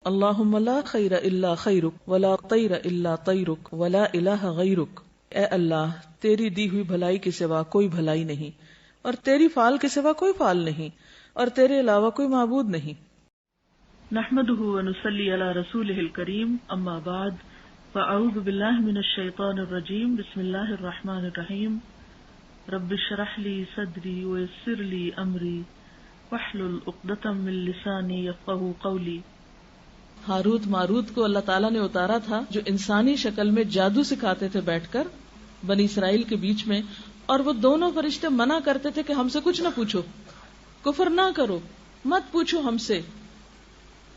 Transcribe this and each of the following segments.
اللہم لا خیر الا خیرک ولا طیر الا طیرک ولا الہ غیرک. اے اللہ، تیری دی ہوئی بھلائی کے سوا کوئی بھلائی نہیں، اور تیری فعال کے سوا کوئی فعال نہیں، اور تیرے علاوہ کوئی معبود نہیں. نحمده ونصلی علی رسولہ الکریم، اما بعد فاعوذ باللہ من الشیطان الرجیم، بسم اللہ الرحمن الرحیم. رب اشرح لی صدری ویسر لی امری واحلل عقدۃ من لسانی یفقہوا قولی. ہاروت ماروت کو اللہ تعالیٰ نے اتارا تھا، جو انسانی شکل میں جادو سکھاتے تھے بیٹھ کر بنی اسرائیل کے بیچ میں، اور وہ دونوں فرشتے منع کرتے تھے کہ ہم سے کچھ نہ پوچھو، کفر نہ کرو، مت پوچھو ہم سے،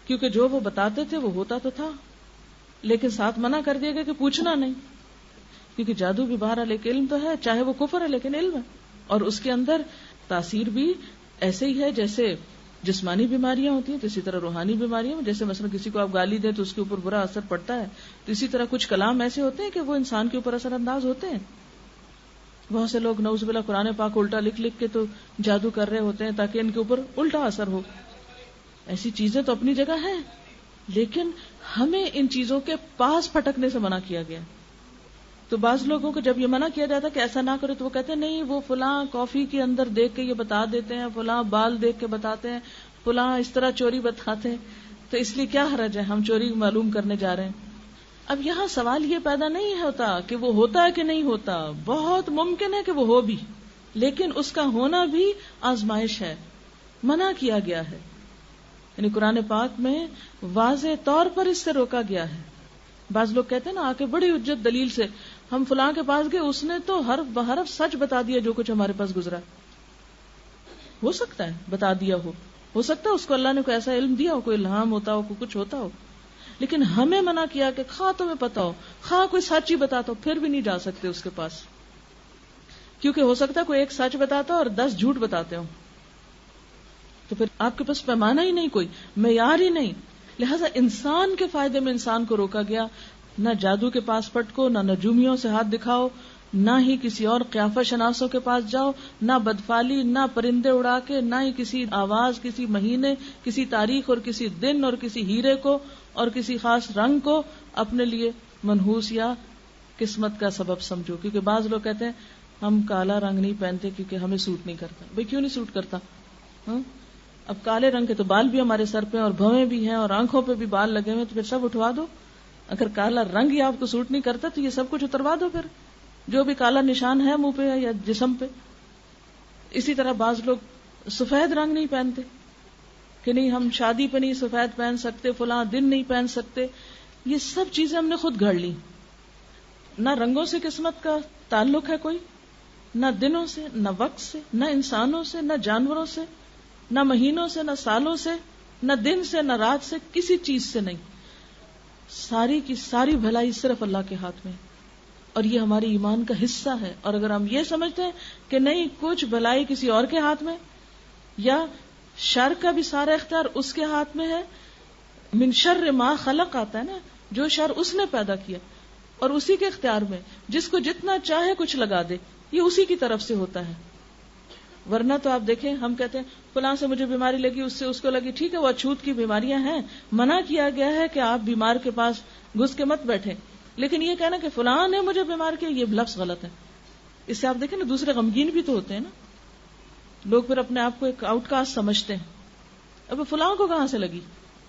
کیونکہ جو وہ بتاتے تھے وہ ہوتا تو تھا، لیکن ساتھ منع کر دیا گیا کہ پوچھنا نہیں، کیونکہ جادو بھی بہرحال ایک علم تو ہے، چاہے وہ کفر ہے لیکن علم ہے، اور اس کے اندر تاثیر بھی ایسے ہی ہے جیسے جسمانی بیماریاں ہوتی ہیں، اسی طرح روحانی بیماریاں، جیسے مثلا کسی کو آپ گالی دیں تو اس کے اوپر برا اثر پڑتا ہے، تو اسی طرح کچھ کلام ایسے ہوتے ہیں کہ وہ انسان کے اوپر اثر انداز ہوتے ہیں. بہت سے لوگ نعوذ باللہ قرآن پاک الٹا لکھ لکھ کے تو جادو کر رہے ہوتے ہیں تاکہ ان کے اوپر الٹا اثر ہو. ایسی چیزیں تو اپنی جگہ ہیں، لیکن ہمیں ان چیزوں کے پاس پھٹکنے سے منع کیا گیا. تو بعض لوگوں کو جب یہ منع کیا جاتا ہے کہ ایسا نہ کرو تو وہ کہتے ہیں نہیں، وہ فلاں کافی کے اندر دیکھ کے یہ بتا دیتے ہیں، فلاں بال دیکھ کے بتاتے ہیں، فلاں اس طرح چوری بتاتے ہیں، تو اس لیے کیا حرج ہے، ہم چوری معلوم کرنے جا رہے ہیں. اب یہاں سوال یہ پیدا نہیں ہوتا کہ وہ ہوتا ہے کہ نہیں ہوتا، بہت ممکن ہے کہ وہ ہو بھی، لیکن اس کا ہونا بھی آزمائش ہے، منع کیا گیا ہے. یعنی قرآن پاک میں واضح طور پر اس سے روکا گیا ہے. بعض لوگ کہتے ہیں نا آ کے بڑی حجت دلیل سے، ہم فلاں کے پاس گئے، اس نے تو حرف بحرف سچ بتا دیا جو کچھ ہمارے پاس گزرا. ہو سکتا ہے بتا دیا ہو سکتا ہے اس کو اللہ نے کوئی ایسا علم دیا ہو، کوئی الہام ہوتا ہو، کوئی کچھ ہوتا ہو، لیکن ہمیں منع کیا کہ خواہ تمہیں پتا ہو، خواہ کوئی سچ ہی بتاتا ہو، پھر بھی نہیں جا سکتے اس کے پاس، کیونکہ ہو سکتا ہے کوئی ایک سچ بتاتا اور 10 جھوٹ بتاتے ہو، تو پھر آپ کے پاس پیمانہ ہی نہیں، کوئی معیار ہی نہیں. لہذا انسان کے فائدے میں انسان کو روکا گیا، نہ جادو کے پاس پٹکو، نہ نجومیوں سے ہاتھ دکھاؤ، نہ ہی کسی اور قیافہ شناسوں کے پاس جاؤ، نہ بدفالی، نہ پرندے اڑا کے، نہ ہی کسی آواز، کسی مہینے، کسی تاریخ اور کسی دن اور کسی ہیرے کو اور کسی خاص رنگ کو اپنے لیے منحوس یا قسمت کا سبب سمجھو. کیونکہ بعض لوگ کہتے ہیں ہم کالا رنگ نہیں پہنتے کیونکہ ہمیں سوٹ نہیں کرتا. بھئی کیوں نہیں سوٹ کرتا؟ اب کالے رنگ کے تو بال بھی ہمارے سر پہ اور بھویں بھی ہیں اور آنکھوں پہ بھی بال لگے ہوئے، تو پھر سب اٹھوا دو. اگر کالا رنگ ہی آپ کو سوٹ نہیں کرتا تو یہ سب کچھ اتروا دو، پھر جو بھی کالا نشان ہے منہ پہ یا جسم پہ. اسی طرح بعض لوگ سفید رنگ نہیں پہنتے کہ نہیں ہم شادی پہ نہیں سفید پہن سکتے، فلاں دن نہیں پہن سکتے. یہ سب چیزیں ہم نے خود گھڑ لی. نہ رنگوں سے قسمت کا تعلق ہے کوئی، نہ دنوں سے، نہ وقت سے، نہ انسانوں سے، نہ جانوروں سے، نہ مہینوں سے، نہ سالوں سے، نہ دن سے، نہ رات سے، کسی چیز سے نہیں. ساری کی ساری بھلائی صرف اللہ کے ہاتھ میں، اور یہ ہمارے ایمان کا حصہ ہے. اور اگر ہم یہ سمجھتے ہیں کہ نہیں کچھ بھلائی کسی اور کے ہاتھ میں، یا شر کا بھی سارا اختیار اس کے ہاتھ میں ہے، من شر ما خلق آتا ہے نا، جو شر اس نے پیدا کیا اور اسی کے اختیار میں، جس کو جتنا چاہے کچھ لگا دے، یہ اسی کی طرف سے ہوتا ہے. ورنہ تو آپ دیکھیں ہم کہتے ہیں فلاں سے مجھے بیماری لگی، اس سے اس کو لگی، ٹھیک ہے وہ اچھوت کی بیماریاں ہیں، منع کیا گیا ہے کہ آپ بیمار کے پاس گھس کے مت بیٹھیں، لیکن یہ کہنا کہ فلاں نے مجھے بیمار کیا، یہ لفظ غلط ہے. اس سے آپ دیکھیں نا دوسرے غمگین بھی تو ہوتے ہیں نا، لوگ پھر اپنے آپ کو ایک آؤٹ کاسٹ سمجھتے ہیں. اب فلاں کو کہاں سے لگی؟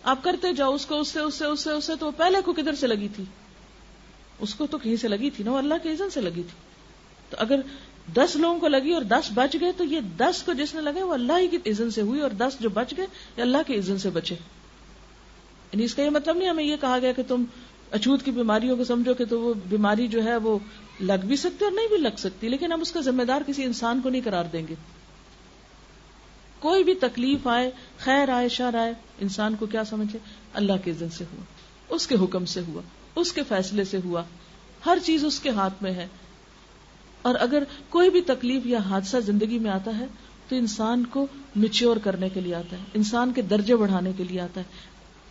آپ کرتے جاؤ اس کو، اس سے تو پہلے کو کدھر سے لگی تھی؟ اس کو تو کہیں سے لگی تھی نا، وہ اللہ کے اذن سے لگی تھی. تو اگر 10 لوگوں کو لگی اور 10 بچ گئے تو یہ 10 کو جس نے لگے وہ اللہ ہی کی اذن سے ہوئی، اور 10 جو بچ گئے یہ اللہ کے اذن سے بچے. یعنی اس کا یہ مطلب نہیں ہمیں یہ کہا گیا کہ تم اچھوت کی بیماریوں کو سمجھو کہ تو وہ بیماری جو ہے وہ لگ بھی سکتی اور نہیں بھی لگ سکتی، لیکن ہم اس کا ذمہ دار کسی انسان کو نہیں قرار دیں گے. کوئی بھی تکلیف آئے، خیر آئے، شر آئے، انسان کو کیا سمجھے اللہ کے اذن سے ہوا، اس کے حکم سے ہوا، اس کے فیصلے سے ہوا، ہر چیز اس کے ہاتھ میں ہے. اور اگر کوئی بھی تکلیف یا حادثہ زندگی میں آتا ہے تو انسان کو میچور کرنے کے لیے آتا ہے، انسان کے درجے بڑھانے کے لیے آتا ہے.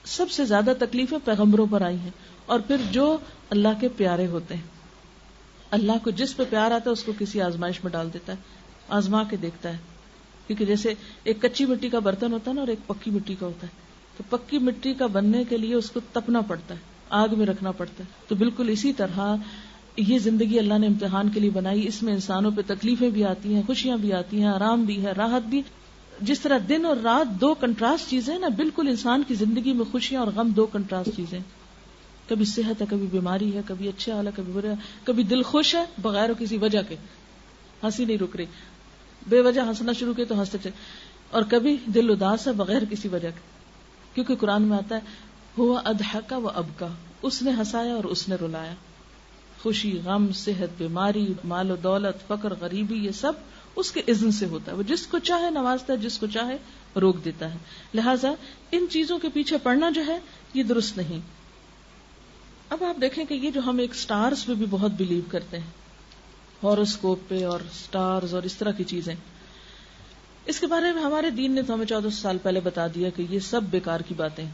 سب سے زیادہ تکلیفیں پیغمبروں پر آئی ہیں، اور پھر جو اللہ کے پیارے ہوتے ہیں، اللہ کو جس پہ پیار آتا ہے اس کو کسی آزمائش میں ڈال دیتا ہے، آزما کے دیکھتا ہے. کیونکہ جیسے ایک کچی مٹی کا برتن ہوتا ہے نا اور ایک پکی مٹی کا ہوتا ہے، تو پکی مٹی کا بننے کے لیے اس کو تپنا پڑتا ہے، آگ میں رکھنا پڑتا ہے. تو بالکل اسی طرح یہ زندگی اللہ نے امتحان کے لیے بنائی. اس میں انسانوں پہ تکلیفیں بھی آتی ہیں، خوشیاں بھی آتی ہیں، آرام بھی ہے، راحت بھی. جس طرح دن اور رات دو کنٹراسٹ چیزیں نا، بالکل انسان کی زندگی میں خوشیاں اور غم دو کنٹراسٹ چیزیں. کبھی صحت ہے، کبھی بیماری ہے، کبھی اچھا حال ہے، کبھی برا، کبھی دل خوش ہے بغیر کسی وجہ کے، ہنسی نہیں رک رہی، بے وجہ ہنسنا شروع کے تو ہنستے چلے، اور کبھی دل اداس ہے بغیر کسی وجہ کے. کیونکہ قرآن میں آتا ہے ہوا اضحک و ابکا، اس نے ہنسایا اور اس نے رلایا. خوشی، غم، صحت، بیماری، مال و دولت، فقر، غریبی، یہ سب اس کے اذن سے ہوتا ہے. وہ جس کو چاہے نوازتا ہے، جس کو چاہے روک دیتا ہے. لہٰذا ان چیزوں کے پیچھے پڑنا جو ہے یہ درست نہیں. اب آپ دیکھیں کہ یہ جو ہم ایک سٹارز پہ بھی بہت بلیو کرتے ہیں، ہاروسکوپ پہ اور سٹارز اور اس طرح کی چیزیں، اس کے بارے میں ہمارے دین نے تو ہمیں 1400 سال پہلے بتا دیا کہ یہ سب بیکار کی باتیں ہیں.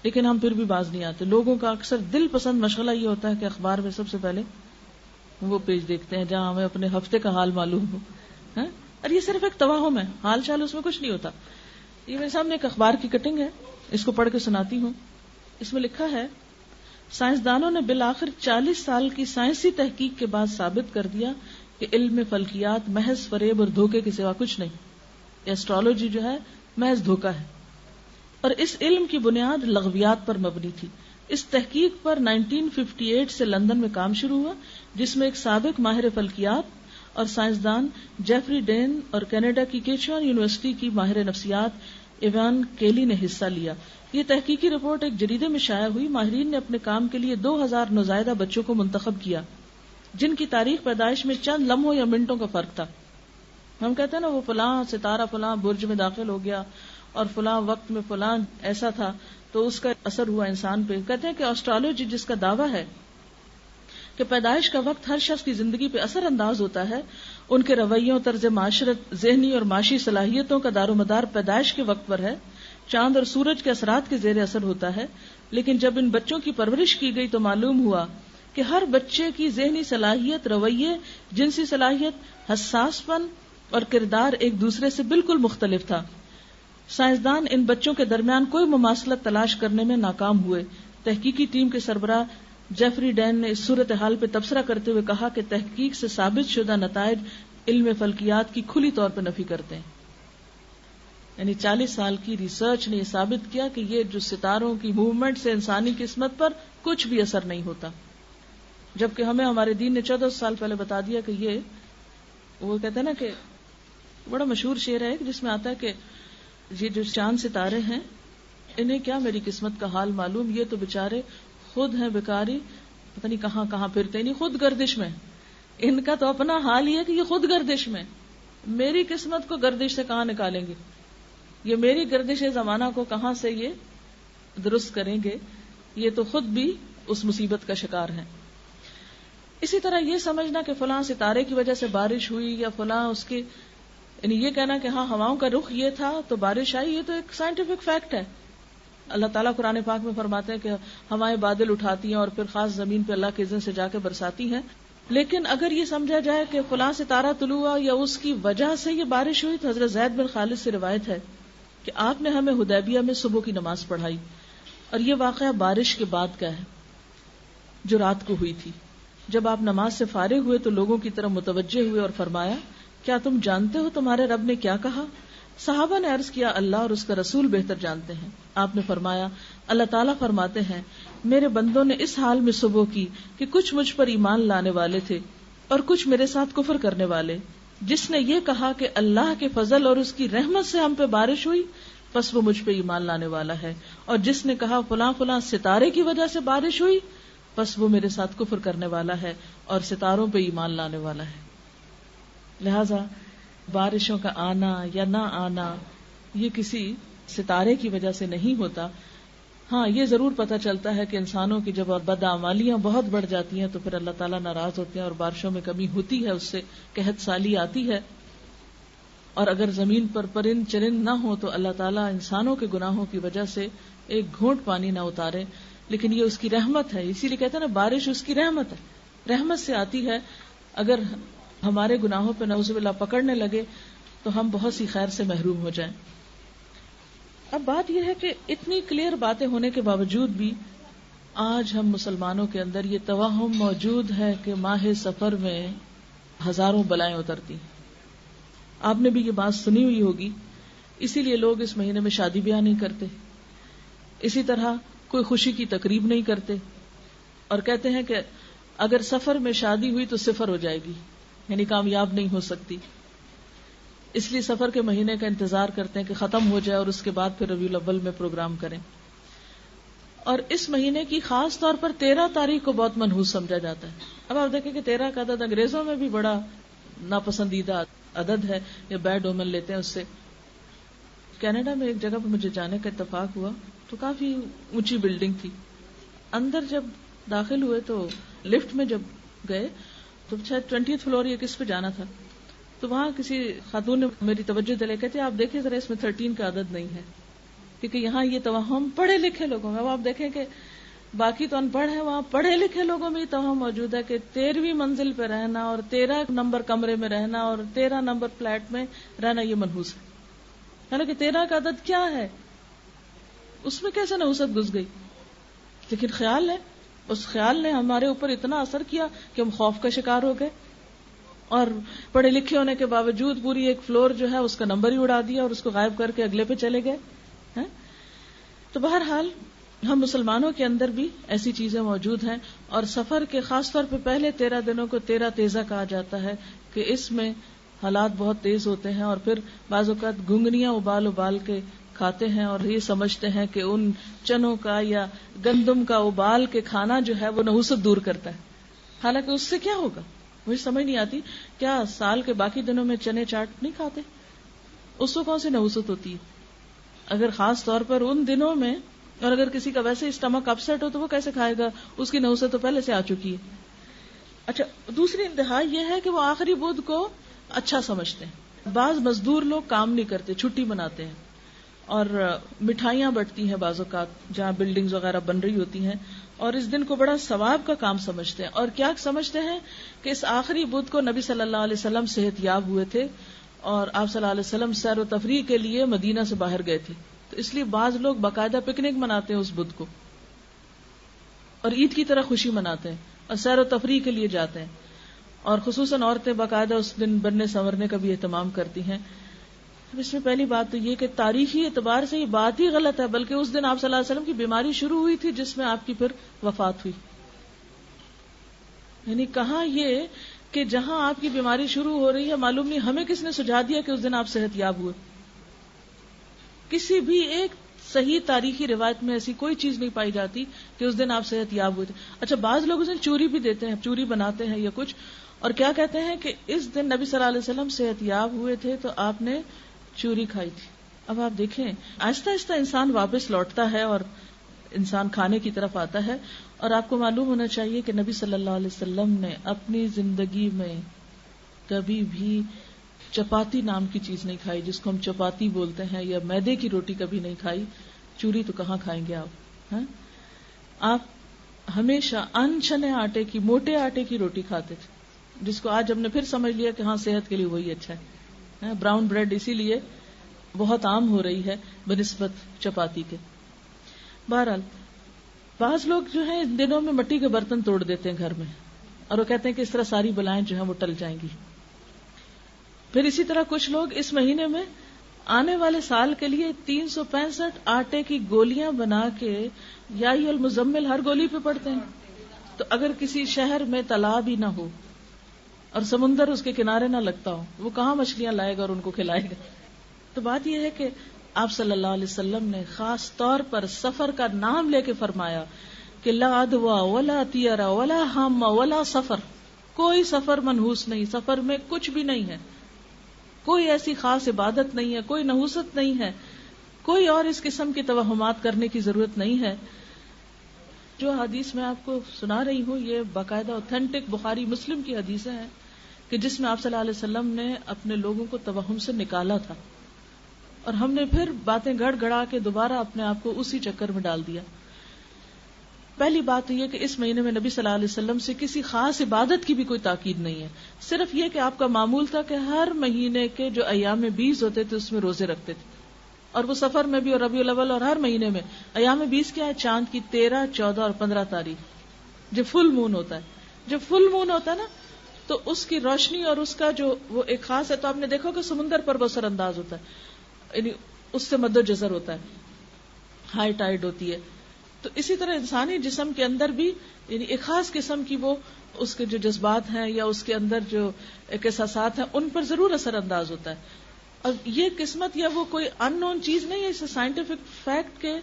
لیکن ہم پھر بھی باز نہیں آتے. لوگوں کا اکثر دل پسند مشغلہ یہ ہوتا ہے کہ اخبار میں سب سے پہلے وہ پیج دیکھتے ہیں جہاں ہمیں اپنے ہفتے کا حال معلوم ہو. اور یہ صرف ایک توہم ہے، حال چال اس میں کچھ نہیں ہوتا. یہ میرے سامنے ایک اخبار کی کٹنگ ہے، اس کو پڑھ کے سناتی ہوں. اس میں لکھا ہے سائنسدانوں نے بالآخر 40 سال کی سائنسی تحقیق کے بعد ثابت کر دیا کہ علم فلکیات محض فریب اور دھوکے کے سوا کچھ نہیں. ایسٹرالوجی جو ہے محض دھوکا ہے، اور اس علم کی بنیاد لغویات پر مبنی تھی. اس تحقیق پر 1958 سے لندن میں کام شروع ہوا، جس میں ایک سابق ماہر فلکیات اور سائنسدان جیفری ڈین اور کینیڈا کی کیچوان یونیورسٹی کی ماہر نفسیات ایوان کیلی نے حصہ لیا. یہ تحقیقی رپورٹ ایک جریدے میں شائع ہوئی. ماہرین نے اپنے کام کے لیے 2000 نوزائیدہ بچوں کو منتخب کیا جن کی تاریخ پیدائش میں چند لمحوں یا منٹوں کا فرق تھا. ہم کہتے ہیں نا وہ فلاں ستارہ فلاں برج میں داخل ہو گیا اور فلاں وقت میں فلاں ایسا تھا تو اس کا اثر ہوا انسان پہ. کہتے ہیں کہ آسٹرالوجی جس کا دعویٰ ہے کہ پیدائش کا وقت ہر شخص کی زندگی پہ اثر انداز ہوتا ہے، ان کے رویوں، طرز معاشرت، ذہنی اور معاشی صلاحیتوں کا دار و مدار پیدائش کے وقت پر ہے. چاند اور سورج کے اثرات کے زیر اثر ہوتا ہے. لیکن جب ان بچوں کی پرورش کی گئی تو معلوم ہوا کہ ہر بچے کی ذہنی صلاحیت، رویے، جنسی صلاحیت، حساس پن اور کردار ایک دوسرے سے بالکل مختلف تھا. سائنسدان ان بچوں کے درمیان کوئی مماثلت تلاش کرنے میں ناکام ہوئے. تحقیقی ٹیم کے سربراہ جیفری ڈین نے اس صورتحال پہ تبصرہ کرتے ہوئے کہا کہ تحقیق سے ثابت شدہ نتائج علم فلکیات کی کھلی طور پر نفی کرتے ہیں. یعنی 40 سال کی ریسرچ نے یہ ثابت کیا کہ یہ جو ستاروں کی موومنٹ سے انسانی قسمت پر کچھ بھی اثر نہیں ہوتا، جبکہ ہمیں ہمارے دین نے 1400 سال پہلے بتا دیا کہ یہ، وہ کہتے ہیں نا کہ بڑا مشہور شعر ہے جس میں آتا ہے کہ یہ جو چاند ستارے ہیں انہیں کیا میری قسمت کا حال معلوم، یہ تو بےچارے خود ہیں بیکاری، پتہ نہیں کہاں کہاں پھرتے، نہیں خود گردش میں، ان کا تو اپنا حال ہی ہے کہ یہ خود گردش میں، میری قسمت کو گردش سے کہاں نکالیں گے، یہ میری گردش زمانہ کو کہاں سے یہ درست کریں گے، یہ تو خود بھی اس مصیبت کا شکار ہیں. اسی طرح یہ سمجھنا کہ فلاں ستارے کی وجہ سے بارش ہوئی یا فلاں اس کی، یعنی یہ کہنا کہ ہاں ہواؤں کا رخ یہ تھا تو بارش آئی، یہ تو ایک سائنٹیفک فیکٹ ہے. اللہ تعالیٰ قرآن پاک میں فرماتے ہیں کہ ہوائیں بادل اٹھاتی ہیں اور پھر خاص زمین پہ اللہ کے اذن سے جا کے برساتی ہیں. لیکن اگر یہ سمجھا جائے کہ فلاں ستارہ طلوع ہوا یا اس کی وجہ سے یہ بارش ہوئی، تو حضرت زید بن خالد سے روایت ہے کہ آپ نے ہمیں حدیبیہ میں صبح کی نماز پڑھائی، اور یہ واقعہ بارش کے بعد کا ہے جو رات کو ہوئی تھی. جب آپ نماز سے فارغ ہوئے تو لوگوں کی طرف متوجہ ہوئے اور فرمایا، کیا تم جانتے ہو تمہارے رب نے کیا کہا؟ صحابہ نے عرض کیا، اللہ اور اس کا رسول بہتر جانتے ہیں. آپ نے فرمایا، اللہ تعالیٰ فرماتے ہیں، میرے بندوں نے اس حال میں صبح کی کہ کچھ مجھ پر ایمان لانے والے تھے اور کچھ میرے ساتھ کفر کرنے والے. جس نے یہ کہا کہ اللہ کے فضل اور اس کی رحمت سے ہم پہ بارش ہوئی، پس وہ مجھ پہ ایمان لانے والا ہے، اور جس نے کہا فلاں فلاں ستارے کی وجہ سے بارش ہوئی، پس وہ میرے ساتھ کفر کرنے والا ہے اور ستاروں پہ ایمان لانے والا ہے. لہذا بارشوں کا آنا یا نہ آنا یہ کسی ستارے کی وجہ سے نہیں ہوتا. ہاں یہ ضرور پتہ چلتا ہے کہ انسانوں کی جب بدعمالیاں بہت بڑھ جاتی ہیں تو پھر اللہ تعالیٰ ناراض ہوتے ہیں اور بارشوں میں کمی ہوتی ہے، اس سے قحط سالی آتی ہے. اور اگر زمین پر پرند چرند نہ ہو تو اللہ تعالیٰ انسانوں کے گناہوں کی وجہ سے ایک گھونٹ پانی نہ اتارے، لیکن یہ اس کی رحمت ہے. اسی لیے کہتے ہیں نا بارش اس کی رحمت ہے، رحمت سے آتی ہے. اگر ہمارے گناہوں پہ نعوذ باللہ پکڑنے لگے تو ہم بہت سی خیر سے محروم ہو جائیں. اب بات یہ ہے کہ اتنی کلیئر باتیں ہونے کے باوجود بھی آج ہم مسلمانوں کے اندر یہ توہم موجود ہے کہ ماہ سفر میں ہزاروں بلائیں اترتی. آپ نے بھی یہ بات سنی ہوئی ہوگی، اسی لیے لوگ اس مہینے میں شادی بیاہ نہیں کرتے، اسی طرح کوئی خوشی کی تقریب نہیں کرتے، اور کہتے ہیں کہ اگر سفر میں شادی ہوئی تو صفر ہو جائے گی، یعنی کامیاب نہیں ہو سکتی. اس لیے سفر کے مہینے کا انتظار کرتے ہیں کہ ختم ہو جائے اور اس کے بعد پھر ربیع الاول میں پروگرام کریں. اور اس مہینے کی خاص طور پر 13 تاریخ کو بہت منحوس سمجھا جاتا ہے. اب آپ دیکھیں کہ 13 کا عدد انگریزوں میں بھی بڑا ناپسندیدہ عدد ہے، یا بیڈ اومن لیتے ہیں اس سے. کینیڈا میں ایک جگہ پہ مجھے جانے کا اتفاق ہوا تو کافی اونچی بلڈنگ تھی. اندر جب داخل ہوئے تو لفٹ میں جب گئے تو شاید 20th فلور یا کس پہ جانا تھا، تو وہاں کسی خاتون نے میری توجہ دلائی، کہتے آپ دیکھیں ذرا اس میں 13 کا عدد نہیں ہے، کیونکہ یہاں یہ توہم پڑھے لکھے لوگوں میں، اب آپ دیکھیں کہ باقی تو ان پڑھ ہیں، وہاں پڑھے لکھے لوگوں میں یہ توہم موجود ہے کہ 13ویں منزل پہ رہنا اور 13 نمبر کمرے میں رہنا اور 13 نمبر فلیٹ میں رہنا یہ منحوس ہے. حالانکہ 13 کا عدد کیا ہے، اس میں کیسے نحوست گھس گئی؟ لیکن خیال ہے، اس خیال نے ہمارے اوپر اتنا اثر کیا کہ ہم خوف کا شکار ہو گئے، اور پڑھے لکھے ہونے کے باوجود پوری ایک فلور جو ہے اس کا نمبر ہی اڑا دیا اور اس کو غائب کر کے اگلے پہ چلے گئے. تو بہرحال ہم مسلمانوں کے اندر بھی ایسی چیزیں موجود ہیں، اور سفر کے خاص طور پہ پہلے 13 دنوں کو 13 تیزہ کہا جاتا ہے کہ اس میں حالات بہت تیز ہوتے ہیں، اور پھر بعض اوقات گنگنیاں ابال ابال کے کھاتے ہیں اور یہ سمجھتے ہیں کہ ان چنوں کا یا گندم کا ابال کے کھانا جو ہے وہ نحوست دور کرتا ہے. حالانکہ اس سے کیا ہوگا مجھے سمجھ نہیں آتی. کیا سال کے باقی دنوں میں چنے چاٹ نہیں کھاتے؟ اس کو کون سی نحوست ہوتی ہے؟ اگر خاص طور پر ان دنوں میں، اور اگر کسی کا ویسے اسٹمک اپسیٹ ہو تو وہ کیسے کھائے گا؟ اس کی نحوست تو پہلے سے آ چکی ہے. اچھا، دوسری انتہا یہ ہے کہ وہ آخری بدھ کو اچھا سمجھتے ہیں. بعض مزدور لوگ کام نہیں کرتے، چھٹی مناتے ہیں، اور مٹھائیاں بٹتی ہیں بعض اوقات جہاں بلڈنگز وغیرہ بن رہی ہوتی ہیں، اور اس دن کو بڑا ثواب کا کام سمجھتے ہیں. اور کیا سمجھتے ہیں کہ اس آخری بدھ کو نبی صلی اللہ علیہ وسلم صحت یاب ہوئے تھے، اور آپ صلی اللہ علیہ وسلم سیر و تفریح کے لیے مدینہ سے باہر گئے تھے، تو اس لیے بعض لوگ باقاعدہ پکنک مناتے ہیں اس بدھ کو، اور عید کی طرح خوشی مناتے ہیں اور سیر و تفریح کے لیے جاتے ہیں. اور خصوصاً عورتیں باقاعدہ اس دن بننے سنورنے کا بھی اہتمام کرتی ہیں. اس میں پہلی بات تو یہ کہ تاریخی اعتبار سے یہ بات ہی غلط ہے، بلکہ اس دن آپ صلی اللہ علیہ وسلم کی بیماری شروع ہوئی تھی جس میں آپ کی پھر وفات ہوئی. یعنی کہاں یہ کہ جہاں آپ کی بیماری شروع ہو رہی ہے، معلوم نہیں ہمیں کس نے سجھا دیا کہ اس دن آپ صحت یاب ہوئے. کسی بھی ایک صحیح تاریخی روایت میں ایسی کوئی چیز نہیں پائی جاتی کہ اس دن آپ صحت یاب ہوئے تھے. اچھا، بعض لوگ اس دن چوری بھی دیتے ہیں، چوری بناتے ہیں یا کچھ، اور کیا کہتے ہیں کہ اس دن نبی صلی اللہ علیہ وسلم صحت یاب ہوئے تھے تو آپ نے چوری کھائی تھی. اب آپ دیکھیں آہستہ آہستہ انسان واپس لوٹتا ہے اور انسان کھانے کی طرف آتا ہے. اور آپ کو معلوم ہونا چاہیے کہ نبی صلی اللہ علیہ وسلم نے اپنی زندگی میں کبھی بھی چپاتی نام کی چیز نہیں کھائی، جس کو ہم چپاتی بولتے ہیں، یا میدے کی روٹی کبھی نہیں کھائی. چوری تو کہاں کھائیں گے آپ؟ آپ ہمیشہ ان چھنے آٹے کی، موٹے آٹے کی روٹی کھاتے تھے، جس کو آج ہم نے پھر سمجھ لیا کہ ہاں صحت کے لیے وہی اچھا ہے. براؤن بریڈ اسی لیے بہت عام ہو رہی ہے بنسبت چپاتی کے. بہرحال بعض لوگ جو ہیں ان دنوں میں مٹی کے برتن توڑ دیتے ہیں گھر میں، اور وہ کہتے ہیں کہ اس طرح ساری بلائیں جو ہیں وہ ٹل جائیں گی. پھر اسی طرح کچھ لوگ اس مہینے میں آنے والے سال کے لیے 365 آٹے کی گولیاں بنا کے یا المزمل ہر گولی پہ پڑتے ہیں. تو اگر کسی شہر میں تالاب ہی نہ ہو اور سمندر اس کے کنارے نہ لگتا ہو، وہ کہاں مچھلیاں لائے گا اور ان کو کھلائے گا؟ تو بات یہ ہے کہ آپ صلی اللہ علیہ وسلم نے خاص طور پر سفر کا نام لے کے فرمایا کہ لا عدوا ولا طیرا ولا ہم ولا سفر. کوئی سفر منحوس نہیں، سفر میں کچھ بھی نہیں ہے، کوئی ایسی خاص عبادت نہیں ہے، کوئی نحوست نہیں ہے، کوئی اور اس قسم کی توہمات کرنے کی ضرورت نہیں ہے. جو حدیث میں آپ کو سنا رہی ہوں یہ باقاعدہ اوتھینٹک بخاری مسلم کی حدیثیں ہیں کہ جس میں آپ صلی اللہ علیہ وسلم نے اپنے لوگوں کو توہم سے نکالا تھا، اور ہم نے پھر باتیں گڑ گڑا کے دوبارہ اپنے آپ کو اسی چکر میں ڈال دیا. پہلی بات تو یہ کہ اس مہینے میں نبی صلی اللہ علیہ وسلم سے کسی خاص عبادت کی بھی کوئی تاکید نہیں ہے، صرف یہ کہ آپ کا معمول تھا کہ ہر مہینے کے جو ایام بیز ہوتے تھے اس میں روزے رکھتے تھے. اور وہ سفر میں بھی اور ربیع الاول اور ہر مہینے میں. ایام 20 کیا ہے؟ چاند کی 13, 14 اور 15 تاریخ جو فل مون ہوتا ہے. جب فل مون ہوتا ہے نا تو اس کی روشنی اور اس کا جو وہ ایک خاص ہے. تو آپ نے دیکھو کہ سمندر پر بہت اثر انداز ہوتا ہے, یعنی اس سے مد و جزر ہوتا ہے, ہائی ٹائیڈ ہوتی ہے. تو اسی طرح انسانی جسم کے اندر بھی یعنی ایک خاص قسم کی وہ اس کے جو جذبات ہیں یا اس کے اندر جو ایک احساسات ہیں ان پر ضرور اثر انداز ہوتا ہے. اور یہ قسمت یا وہ کوئی ان نون چیز نہیں ہے, اسے سائنٹیفک فیکٹ کے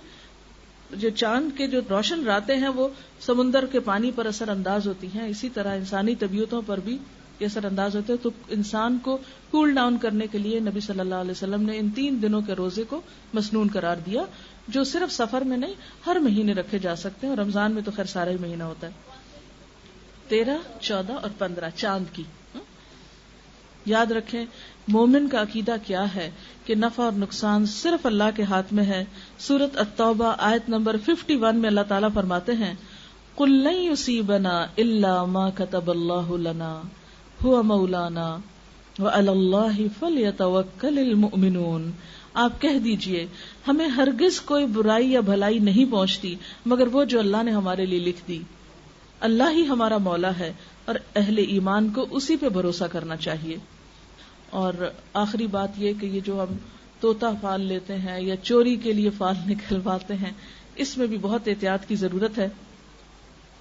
جو چاند کے جو روشن راتیں ہیں وہ سمندر کے پانی پر اثر انداز ہوتی ہیں, اسی طرح انسانی طبیعتوں پر بھی یہ اثر انداز ہوتے ہیں. تو انسان کو کول ڈاؤن کرنے کے لیے نبی صلی اللہ علیہ وسلم نے ان 3 دنوں کے روزے کو مسنون قرار دیا, جو صرف سفر میں نہیں ہر مہینے رکھے جا سکتے ہیں. اور رمضان میں تو خیر سارا ہی مہینہ ہوتا ہے. 13, 14 اور 15 چاند کی. یاد رکھیں مومن کا عقیدہ کیا ہے کہ نفع اور نقصان صرف اللہ کے ہاتھ میں ہے. سورۃ التوبہ آیت نمبر 51 میں اللہ تعالیٰ فرماتے ہیں قُل لَن يُصِيبَنَا إِلَّا مَا كَتَبَ اللَّهُ لَنَا هُوَ مَوْلَانَا وَعَلَى اللَّهِ فَلْيَتَوَكَّلِ الْمُؤْمِنُونَ. آپ کہہ دیجئے ہمیں ہرگز کوئی برائی یا بھلائی نہیں پہنچتی مگر وہ جو اللہ نے ہمارے لیے لکھ دی. اللہ ہی ہمارا مولا ہے اور اہل ایمان کو اسی پہ بھروسہ کرنا چاہیے. اور آخری بات یہ کہ یہ جو ہم طوطا پال لیتے ہیں یا چوری کے لیے فال نکلواتے ہیں, اس میں بھی بہت احتیاط کی ضرورت ہے.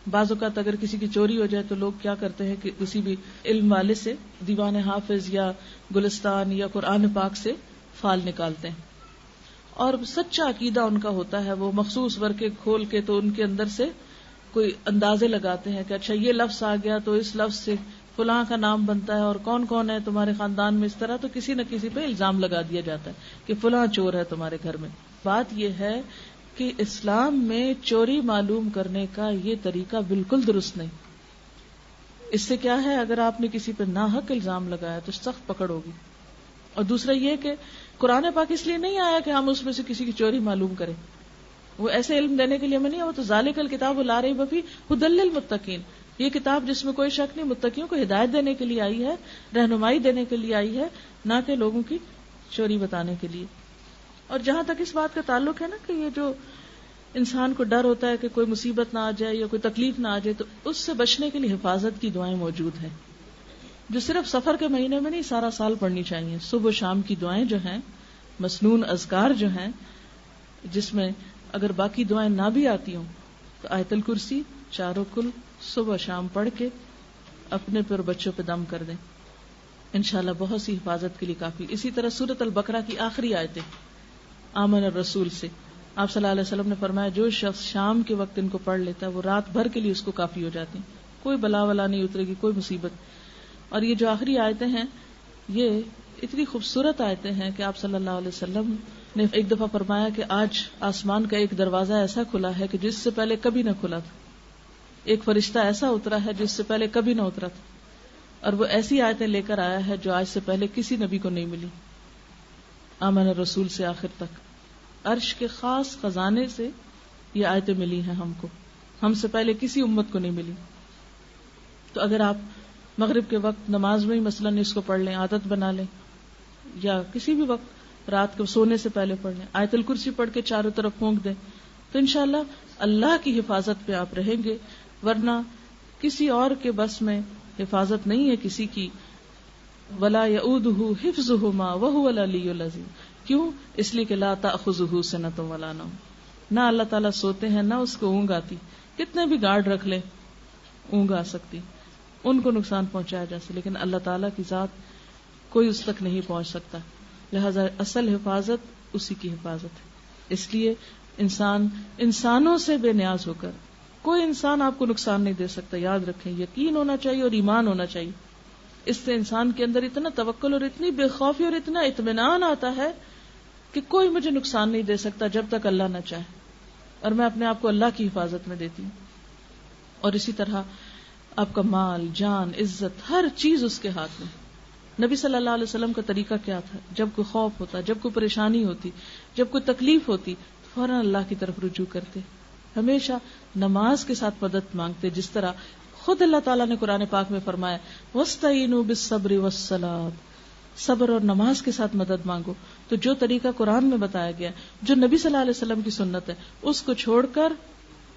بعض اوقات اگر کسی کی چوری ہو جائے تو لوگ کیا کرتے ہیں کہ کسی بھی علم والے سے دیوان حافظ یا گلستان یا قرآن پاک سے فال نکالتے ہیں, اور سچا عقیدہ ان کا ہوتا ہے, وہ مخصوص ورقے کھول کے تو ان کے اندر سے کوئی اندازے لگاتے ہیں کہ اچھا یہ لفظ آ گیا تو اس لفظ سے فلاں کا نام بنتا ہے اور کون کون ہے تمہارے خاندان میں, اس طرح تو کسی نہ کسی پہ الزام لگا دیا جاتا ہے کہ فلاں چور ہے تمہارے گھر میں. بات یہ ہے کہ اسلام میں چوری معلوم کرنے کا یہ طریقہ بالکل درست نہیں. اس سے کیا ہے, اگر آپ نے کسی پہ ناحق الزام لگایا تو سخت پکڑ ہوگی. اور دوسرا یہ کہ قرآن پاک اس لیے نہیں آیا کہ ہم اس میں سے کسی کی چوری معلوم کریں, وہ ایسے علم دینے کے لیے ہمیں نہیں, وہ تو ذالک الکتاب لا ریب فیہ ھدی للمتقین, یہ کتاب جس میں کوئی شک نہیں, متقیوں کو ہدایت دینے کے لیے آئی ہے, رہنمائی دینے کے لیے آئی ہے, نہ کہ لوگوں کی چوری بتانے کے لیے. اور جہاں تک اس بات کا تعلق ہے نا کہ یہ جو انسان کو ڈر ہوتا ہے کہ کوئی مصیبت نہ آ جائے یا کوئی تکلیف نہ آ جائے, تو اس سے بچنے کے لیے حفاظت کی دعائیں موجود ہیں جو صرف سفر کے مہینے میں نہیں سارا سال پڑھنی چاہیے. صبح و شام کی دعائیں جو ہیں, مسنون اذکار جو ہیں, جس میں اگر باقی دعائیں نہ بھی آتی ہوں تو آیت الکرسی چاروں کل صبح شام پڑھ کے اپنے پر بچوں پہ دم کر دیں, انشاءاللہ بہت سی حفاظت کے لیے کافی. اسی طرح سورۃ البقرہ کی آخری آیتیں آمن الرسول سے آپ صلی اللہ علیہ وسلم نے فرمایا جو شخص شام کے وقت ان کو پڑھ لیتا ہے وہ رات بھر کے لیے اس کو کافی ہو جاتی, کوئی بلا ولا نہیں اترے گی, کوئی مصیبت. اور یہ جو آخری آیتیں ہیں یہ اتنی خوبصورت آیتیں ہیں کہ آپ صلی اللہ علیہ وسلم نے ایک دفعہ فرمایا کہ آج آسمان کا ایک دروازہ ایسا کھلا ہے کہ جس سے پہلے کبھی نہ کھلا تھا, ایک فرشتہ ایسا اترا ہے جس سے پہلے کبھی نہ اترا تھا, اور وہ ایسی آیتیں لے کر آیا ہے جو آج سے پہلے کسی نبی کو نہیں ملی. آمن الرسول سے آخر تک عرش کے خاص خزانے سے یہ آیتیں ملی ہیں ہم کو, ہم سے پہلے کسی امت کو نہیں ملی. تو اگر آپ مغرب کے وقت نماز میں ہی مثلاً اس کو پڑھ لیں, عادت بنا لیں, یا کسی بھی وقت رات کو سونے سے پہلے پڑھ لیں, آیت الکرسی پڑھ کے چاروں طرف پھونک دیں, تو انشاءاللہ اللہ کی حفاظت پہ آپ رہیں گے. ورنہ کسی اور کے بس میں حفاظت نہیں ہے کسی کی. ولا یؤودہ حفظہما وہو العلی العظیم. کیوں؟ اس لیے کہ لا تأخذہ سنۃ ولا نوم, نہ اللہ تعالیٰ سوتے ہیں نہ اس کو اونگ آتی. کتنے بھی گارڈ رکھ لیں اونگ آ سکتی, ان کو نقصان پہنچایا جا سکتا, لیکن اللہ تعالیٰ کی ذات کوئی اس تک نہیں پہنچ سکتا. لہذا اصل حفاظت اسی کی حفاظت ہے. اس لیے انسان انسانوں سے بے نیاز ہو کر, کوئی انسان آپ کو نقصان نہیں دے سکتا. یاد رکھیں, یقین ہونا چاہیے اور ایمان ہونا چاہیے. اس سے انسان کے اندر اتنا توکل اور اتنی بے خوفی اور اتنا اطمینان آتا ہے کہ کوئی مجھے نقصان نہیں دے سکتا جب تک اللہ نہ چاہے, اور میں اپنے آپ کو اللہ کی حفاظت میں دیتی ہوں. اور اسی طرح آپ کا مال, جان, عزت, ہر چیز اس کے ہاتھ میں. نبی صلی اللہ علیہ وسلم کا طریقہ کیا تھا؟ جب کوئی خوف ہوتا, جب کوئی پریشانی ہوتی, جب کوئی تکلیف ہوتی, فوراً اللہ کی طرف رجوع کرتے, ہمیشہ نماز کے ساتھ مدد مانگتے, جس طرح خود اللہ تعالیٰ نے قرآن پاک میں فرمایا وَاسْتَعِینُوا بِالصَّبْرِ وَالصَّلَاةِ, صبر اور نماز کے ساتھ مدد مانگو. تو جو طریقہ قرآن میں بتایا گیا، جو نبی صلی اللہ علیہ وسلم کی سنت ہے، اس کو چھوڑ کر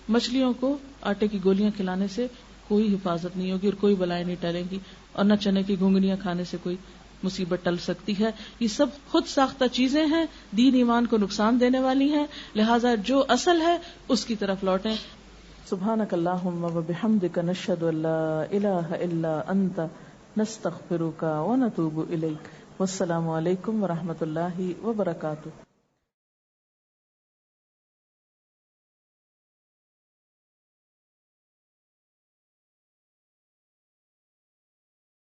مچھلیوں کو آٹے کی گولیاں کھلانے سے کوئی حفاظت نہیں ہوگی اور کوئی بلائیں نہیں ٹلیں گی، اور نہ چنے کی گھنگنیاں کھانے سے کوئی مصیبت ٹل سکتی ہے. یہ سب خود ساختہ چیزیں ہیں، دین ایمان کو نقصان دینے والی ہیں، لہٰذا جو اصل ہے اس کی طرف لوٹیں. سبحانک اللہم و بحمدک نشہد ان لا الہ الا انت نستغفرک و نتوب الیک. والسلام علیکم و رحمۃ اللہ وبرکاتہ.